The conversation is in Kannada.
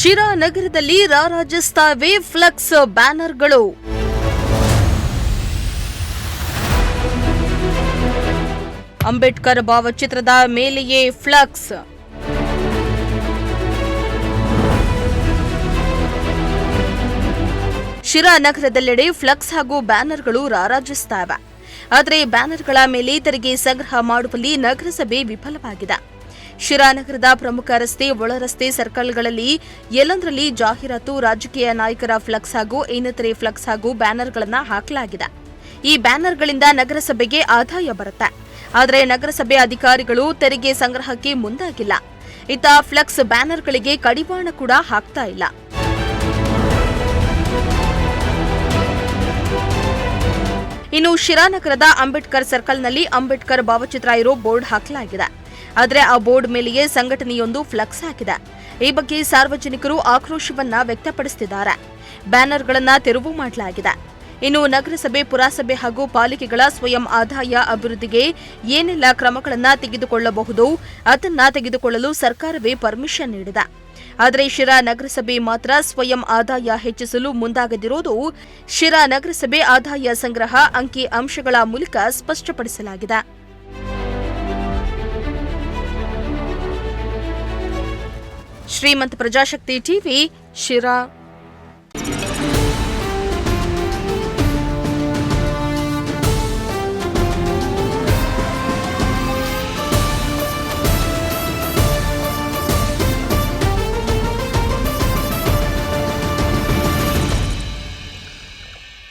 ಶಿರಾ ನಗರದಲ್ಲಿ ರಾರಾಜಿಸುತ್ತವೆ ಫ್ಲೆಕ್ಸ್ ಬ್ಯಾನರ್ಗಳು. ಅಂಬೇಡ್ಕರ್ ಭಾವಚಿತ್ರದ ಮೇಲೆಯೇ ಫ್ಲೆಕ್ಸ್. ಶಿರಾ ನಗರದೆಲ್ಲೆಡೆ ಫ್ಲೆಕ್ಸ್ ಹಾಗೂ ಬ್ಯಾನರ್ಗಳು ರಾರಾಜಿಸುತ್ತವೆ. ಆದರೆ ಬ್ಯಾನರ್ಗಳ ಮೇಲೆ ತೆರಿಗೆ ಸಂಗ್ರಹ ಮಾಡುವಲ್ಲಿ ನಗರಸಭೆ ವಿಫಲವಾಗಿದೆ. ಶಿರಾ ನಗರದ ಪ್ರಮುಖ ರಸ್ತೆ, ಒಳ ರಸ್ತೆ, ಸರ್ಕಲ್ಗಳಲ್ಲಿ ಎಲ್ಲಂದರಲ್ಲಿ ಜಾಹೀರಾತು, ರಾಜಕೀಯ ನಾಯಕರ ಫ್ಲೆಕ್ಸ್ ಹಾಗೂ ಇನ್ನಿತರೆ ಫ್ಲೆಕ್ಸ್ ಹಾಗೂ ಬ್ಯಾನರ್ಗಳನ್ನು ಹಾಕಲಾಗಿದೆ. ಈ ಬ್ಯಾನರ್ಗಳಿಂದ ನಗರಸಭೆಗೆ ಆದಾಯ ಬರುತ್ತೆ. ಆದರೆ ನಗರಸಭೆ ಅಧಿಕಾರಿಗಳು ತೆರಿಗೆ ಸಂಗ್ರಹಕ್ಕೆ ಮುಂದಾಗಿಲ್ಲ. ಇತ್ತ ಫ್ಲೆಕ್ಸ್ ಬ್ಯಾನರ್ಗಳಿಗೆ ಕಡಿವಾಣ ಕೂಡ ಹಾಕ್ತಾ ಇಲ್ಲ. ಇನ್ನು ಶಿರಾನಗರದ ಅಂಬೇಡ್ಕರ್ ಸರ್ಕಲ್ನಲ್ಲಿ ಅಂಬೇಡ್ಕರ್ ಭಾವಚಿತ್ರ ಇರೋ ಬೋರ್ಡ್ ಹಾಕಲಾಗಿದೆ. ಆದರೆ ಆ ಬೋರ್ಡ್ ಮೇಲೆಯೇ ಸಂಘಟನೆಯೊಂದು ಫ್ಲೆಕ್ಸ್ ಹಾಕಿದೆ. ಈ ಬಗ್ಗೆ ಸಾರ್ವಜನಿಕರು ಆಕ್ರೋಶವನ್ನ ವ್ಯಕ್ತಪಡಿಸುತ್ತಿದ್ದಾರೆ. ಬ್ಯಾನರ್ಗಳನ್ನು ತೆರವು ಮಾಡಲಾಗಿದೆ. ಇನ್ನು ನಗರಸಭೆ, ಪುರಸಭೆ ಹಾಗೂ ಪಾಲಿಕೆಗಳ ಸ್ವಯಂ ಆದಾಯ ಅಭಿವೃದ್ಧಿಗೆ ಏನೆಲ್ಲ ಕ್ರಮಗಳನ್ನು ತೆಗೆದುಕೊಳ್ಳಬಹುದು ಅದನ್ನ ತೆಗೆದುಕೊಳ್ಳಲು ಸರ್ಕಾರವೇ ಪರ್ಮಿಷನ್ ನೀಡಿದೆ. ಆದರೆ ಶಿರಾ ನಗರಸಭೆ ಮಾತ್ರ ಸ್ವಯಂ ಆದಾಯ ಹೆಚ್ಚಿಸಲು ಮುಂದಾಗದಿರುವುದು ಶಿರಾ ನಗರಸಭೆ ಆದಾಯ ಸಂಗ್ರಹ ಅಂಕಿ ಅಂಶಗಳ ಮೂಲಕ ಸ್ಪಷ್ಟಪಡಿಸಲಾಗಿದೆ. ಶ್ರೀಮಂತ ಪ್ರಜಾಶಕ್ತಿ ಟಿವಿ, ಶಿರಾ.